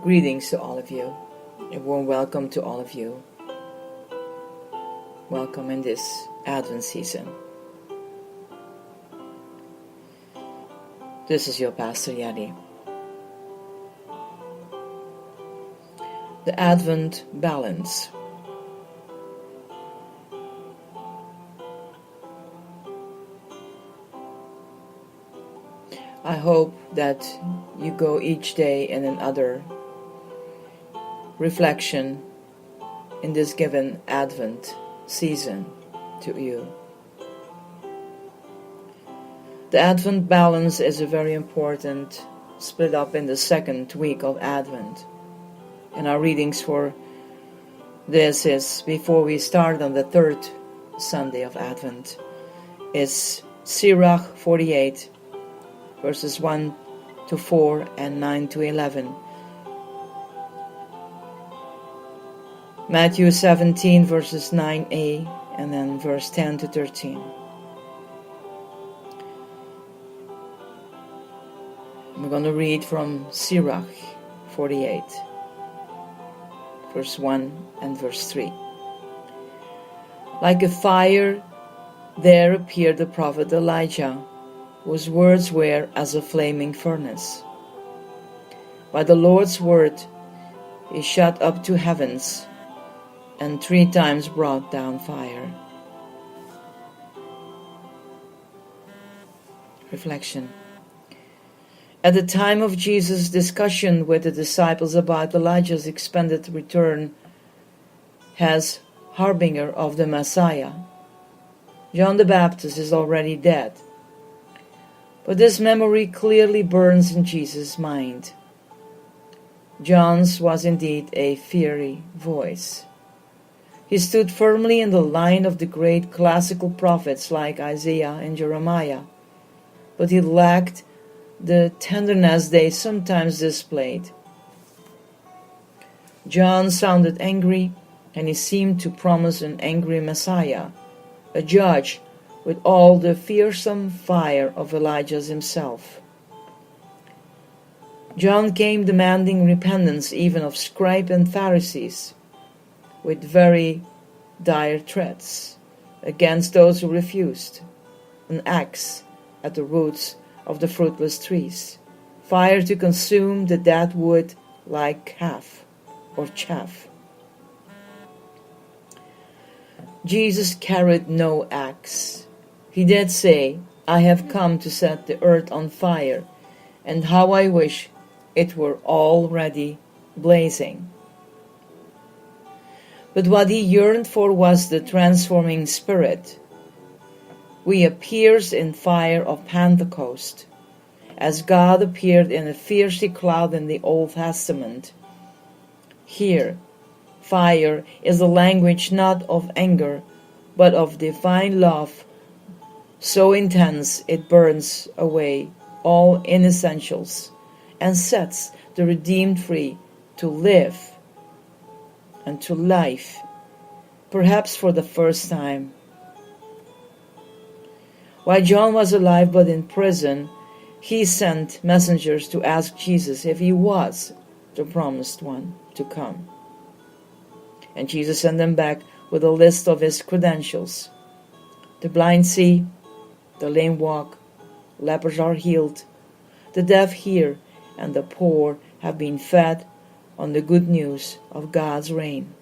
Greetings to all of you. A warm welcome to all of you. Welcome in this Advent season. This is your Pastor Yadi. The Advent Balance. I hope that you go each day in another reflection in this given Advent season to you. The Advent balance is a very important, split up in the second week of Advent. And our readings for this is, before we start on the third Sunday of Advent, is Sirach 48, verses 1 to 4 and 9 to 11. Matthew 17, verses 9a, and then verse 10 to 13. We're going to read from Sirach 48, verse 1 and verse 3. Like a fire, there appeared the prophet Elijah, whose words were as a flaming furnace. By the Lord's word, he shut up to heavens, and 3 times brought down fire. Reflection. At the time of Jesus' discussion with the disciples about Elijah's expected return as harbinger of the Messiah, John the Baptist is already dead. But this memory clearly burns in Jesus' mind. John's was indeed a fiery voice. He stood firmly in the line of the great classical prophets like Isaiah and Jeremiah, but he lacked the tenderness they sometimes displayed. John sounded angry, and he seemed to promise an angry Messiah, a judge with all the fearsome fire of Elijah himself. John came demanding repentance even of scribes and Pharisees, with very dire threats against those who refused, an axe at the roots of the fruitless trees, fire to consume the dead wood like chaff. Jesus carried no axe. He did say, "I have come to set the earth on fire, and how I wish it were already blazing." But what he yearned for was the transforming Spirit. We appears in fire of Pentecost, as God appeared in a fiery cloud in the Old Testament. Here, fire is the language not of anger, but of divine love, so intense it burns away all inessentials and sets the redeemed free to live and to life, perhaps for the first time. While John was alive but in prison, he sent messengers to ask Jesus if he was the promised one to come. And Jesus sent them back with a list of his credentials. The blind see, the lame walk, lepers are healed, the deaf hear, and the poor have been fed on the good news of God's reign.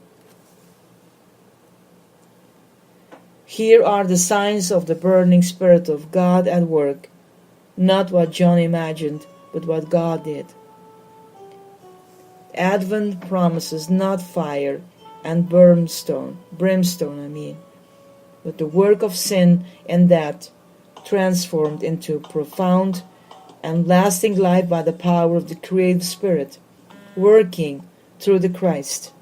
Here are the signs of the burning Spirit of God at work, not what John imagined, but what God did. Advent promises not fire and brimstone, but the work of sin and death transformed into profound and lasting life by the power of the creative Spirit, working through the Christ.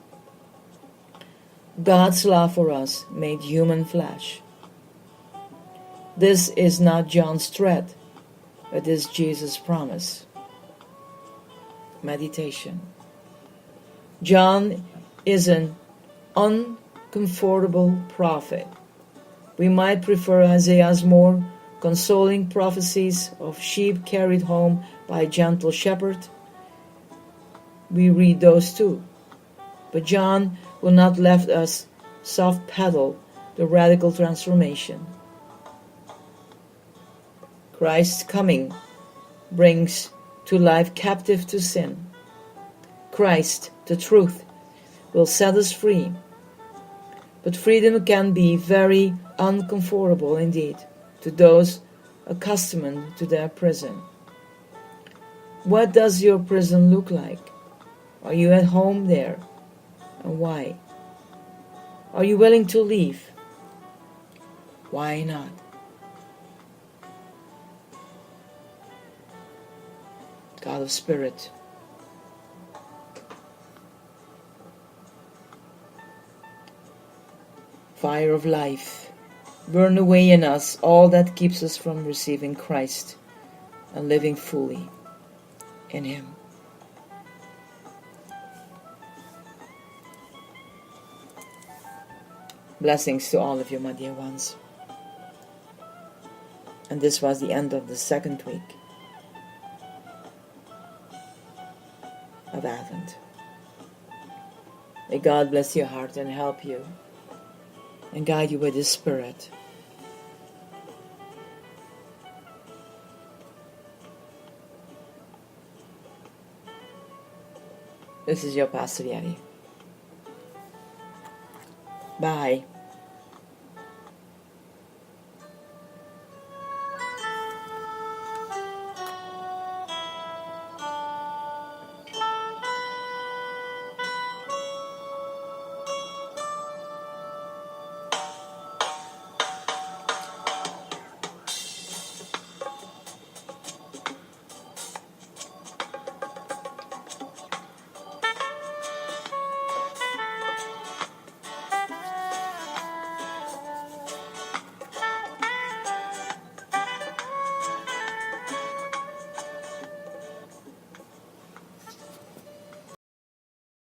God's love for us made human flesh. This is not John's threat, but is Jesus' promise. Meditation. John is an uncomfortable prophet. We might prefer Isaiah's more consoling prophecies of sheep carried home by a gentle shepherd. we read those too. But John will not let us soft pedal the radical transformation. Christ's coming brings to life captive to sin. Christ, the truth, will set us free. But freedom can be very uncomfortable indeed to those accustomed to their prison. What does your prison look like? Are you at home there? And why? Are you willing to leave? Why not? God of Spirit, fire of life, burn away in us all that keeps us from receiving Christ and living fully in Him. Blessings to all of you, my dear ones. And this was the end of the second week of Advent. May God bless your heart and help you and guide you with His Spirit. This is your Pastor Yeti. Bye.